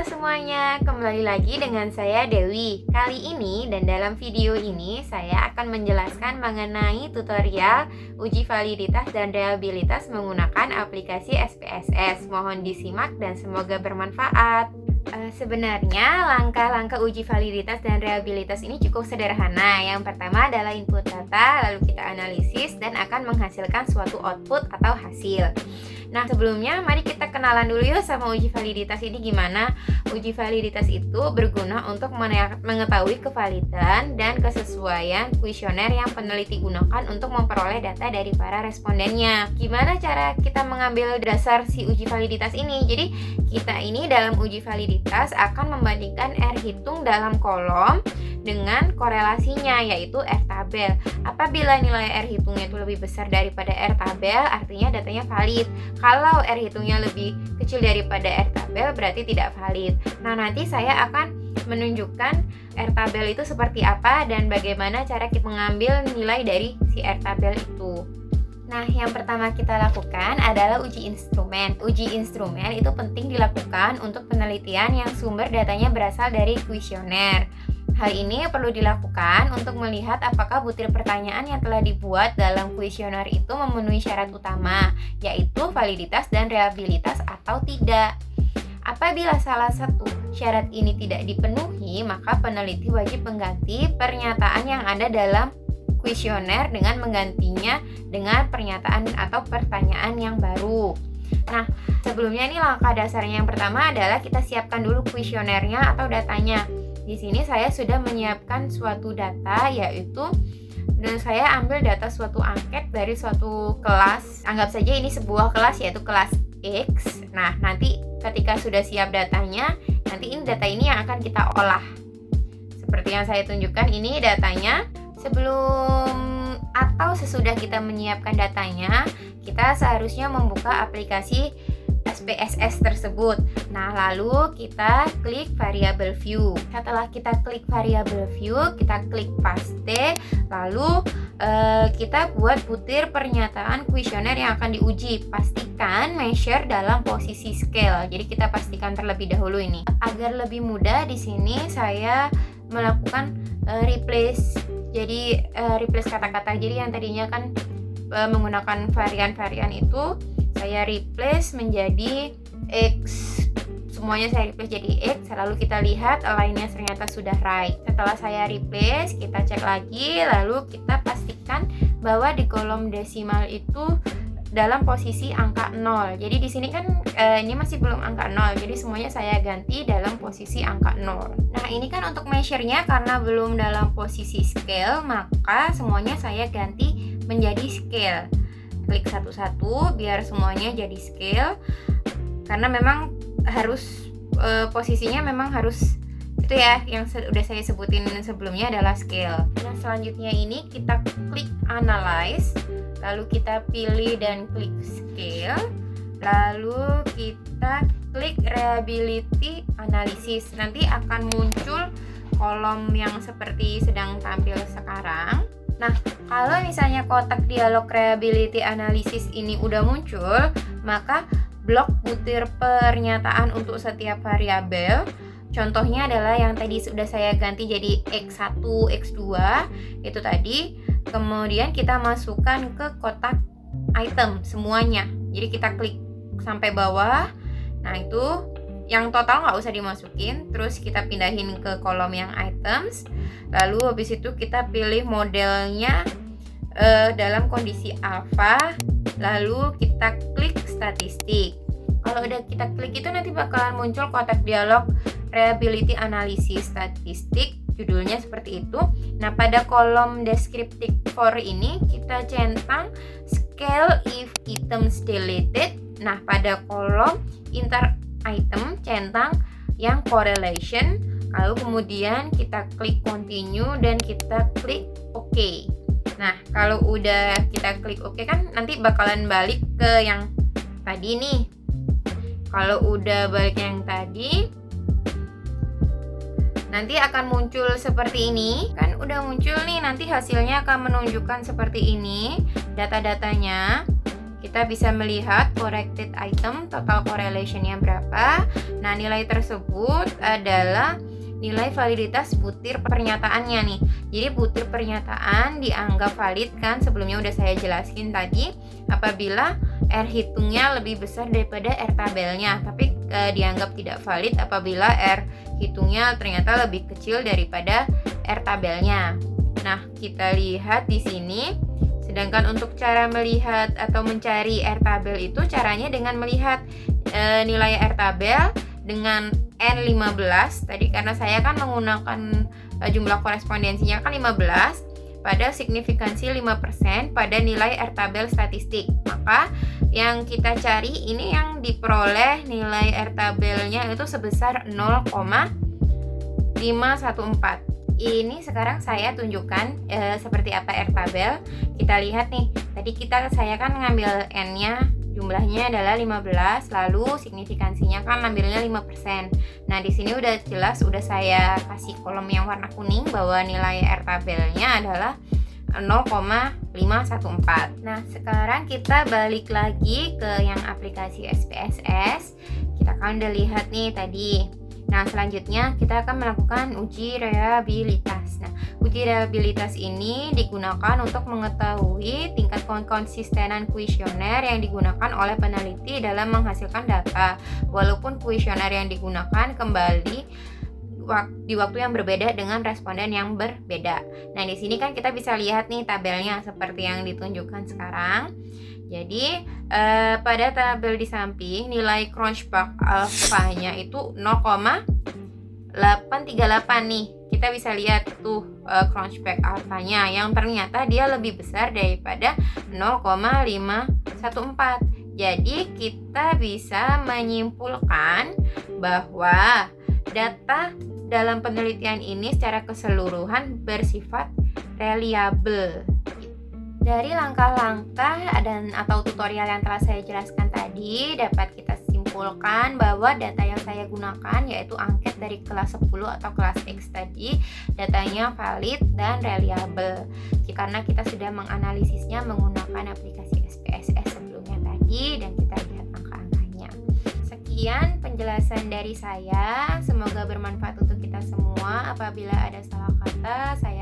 semuanya, kembali lagi dengan saya Dewi. Kali ini dan dalam video ini saya akan menjelaskan mengenai tutorial uji validitas dan reliabilitas menggunakan aplikasi SPSS. Mohon disimak dan semoga bermanfaat. Sebenarnya langkah-langkah uji validitas dan reliabilitas ini cukup sederhana. Yang pertama adalah input data, lalu kita analisis dan akan menghasilkan suatu output atau hasil. Nah, sebelumnya mari kita kenalan dulu yuk sama uji validitas ini gimana. Uji validitas itu berguna untuk mengetahui kevalidan dan kesesuaian kuesioner yang peneliti gunakan untuk memperoleh data dari para respondennya. Gimana cara kita mengambil dasar si uji validitas ini? Jadi, kita ini dalam uji validitas akan membandingkan R hitung dalam kolom dengan korelasinya, yaitu R tabel. Apabila nilai R hitungnya itu lebih besar daripada R tabel, artinya datanya valid. Kalau R hitungnya lebih kecil daripada R tabel, berarti tidak valid. Nah, nanti saya akan menunjukkan R tabel itu seperti apa dan bagaimana cara kita mengambil nilai dari si R tabel itu. Nah, yang pertama kita lakukan adalah uji instrumen. Uji instrumen itu penting dilakukan untuk penelitian yang sumber datanya berasal dari kuesioner. Hal ini perlu dilakukan untuk melihat apakah butir pertanyaan yang telah dibuat dalam kuesioner itu memenuhi syarat utama, yaitu validitas dan reliabilitas atau tidak. Apabila salah satu syarat ini tidak dipenuhi, maka peneliti wajib mengganti pernyataan yang ada dalam kuesioner dengan menggantinya dengan pernyataan atau pertanyaan yang baru. Nah, sebelumnya ini langkah dasarnya yang pertama adalah kita siapkan dulu kuesionernya atau datanya. Di sini saya sudah menyiapkan suatu data, yaitu saya ambil data suatu angket dari suatu kelas. Anggap saja ini sebuah kelas, yaitu kelas X. Nah, nanti ketika sudah siap datanya, nanti ini data ini yang akan kita olah. Seperti yang saya tunjukkan, ini datanya. Sebelum atau sesudah kita menyiapkan datanya, kita seharusnya membuka aplikasi SPSS tersebut. Nah, lalu kita klik variable view. Setelah kita klik variable view, kita klik paste, lalu kita buat butir pernyataan kuesioner yang akan diuji. Pastikan measure dalam posisi scale. Jadi kita pastikan terlebih dahulu ini. Agar lebih mudah, di sini saya melakukan replace. Jadi replace kata-kata. Jadi yang tadinya kan menggunakan varian-varian itu, saya replace menjadi X. Semuanya saya replace jadi X. Lalu kita lihat align-nya ternyata sudah right. Setelah saya replace, kita cek lagi, lalu kita pastikan bahwa di kolom desimal itu dalam posisi angka 0. Jadi di sini kan ini masih belum angka 0. Jadi semuanya saya ganti dalam posisi angka 0. Nah, ini kan untuk measure-nya karena belum dalam posisi scale, maka semuanya saya ganti menjadi scale. Klik satu-satu biar semuanya jadi scale, karena memang harus posisinya memang harus itu ya, yang udah saya sebutin sebelumnya adalah scale. Nah, selanjutnya ini kita klik analyze, lalu kita pilih dan klik scale, lalu kita klik reliability analysis. Nanti akan muncul kolom yang seperti sedang tampil sekarang. Nah, kalau misalnya kotak dialog reliability analysis ini udah muncul, maka blok butir pernyataan untuk setiap variabel. Contohnya adalah yang tadi sudah saya ganti jadi X1, X2, itu tadi. Kemudian kita masukkan ke kotak item semuanya. Jadi kita klik sampai bawah. Nah, itu yang total nggak usah dimasukin. Terus kita pindahin ke kolom yang items. Lalu habis itu kita pilih modelnya dalam kondisi alpha. Lalu kita klik statistik. Kalau udah kita klik itu nanti bakalan muncul kotak dialog reliability analysis statistik. Judulnya seperti itu. Nah, pada kolom descriptive for ini kita centang scale if items deleted. Nah, pada kolom inter item centang yang correlation. Lalu kemudian kita klik continue dan kita klik OK. Nah, kalau udah kita klik OK kan nanti bakalan balik ke yang tadi nih. Kalau udah balik yang tadi, nanti akan muncul seperti ini. Kan udah muncul nih, nanti hasilnya akan menunjukkan seperti ini data-datanya. kita bisa melihat corrected item total correlation-nya berapa. Nah, nilai tersebut adalah nilai validitas butir pernyataannya nih. Jadi butir pernyataan dianggap valid kan, sebelumnya udah saya jelasin tadi, apabila R hitungnya lebih besar daripada R tabelnya, tapi dianggap tidak valid apabila R hitungnya ternyata lebih kecil daripada R tabelnya. Nah, kita lihat di sini. Sedangkan untuk cara melihat atau mencari R tabel itu caranya dengan melihat nilai R tabel dengan N15 tadi, karena saya kan menggunakan jumlah korespondensinya kan 15 pada signifikansi 5% pada nilai R tabel statistik. Maka yang kita cari ini yang diperoleh nilai R tabelnya itu sebesar 0,514. Ini sekarang saya tunjukkan seperti apa R tabel. Kita lihat nih, tadi saya kan ngambil N-nya, jumlahnya adalah 15, lalu signifikansinya kan ambilnya 5%. Nah, di sini udah jelas, udah saya kasih kolom yang warna kuning bahwa nilai R tabelnya adalah 0,514. Nah, sekarang kita balik lagi ke yang aplikasi SPSS. Kita kan udah lihat nih tadi. Nah, selanjutnya kita akan melakukan uji reliabilitas. Nah, uji reliabilitas ini digunakan untuk mengetahui tingkat konsistenan kuesioner yang digunakan oleh peneliti dalam menghasilkan data. Walaupun kuesioner yang digunakan kembali di waktu yang berbeda dengan responden yang berbeda. Nah, di sini kan kita bisa lihat nih tabelnya seperti yang ditunjukkan sekarang. Jadi pada tabel di samping nilai Cronbach alfanya itu 0,838 nih. Kita bisa lihat tuh Cronbach alfanya yang ternyata dia lebih besar daripada 0,514. Jadi kita bisa menyimpulkan bahwa data dalam penelitian ini secara keseluruhan bersifat reliable. Dari langkah-langkah atau tutorial yang telah saya jelaskan tadi, dapat kita simpulkan bahwa data yang saya gunakan yaitu angket dari kelas 10 atau kelas X tadi, datanya valid dan reliable. Karena kita sudah menganalisisnya menggunakan aplikasi SPSS sebelumnya tadi dan kita lihat angka-angkanya. Sekian penjelasan dari saya, semoga bermanfaat untuk kita semua. Apabila ada salah kata, saya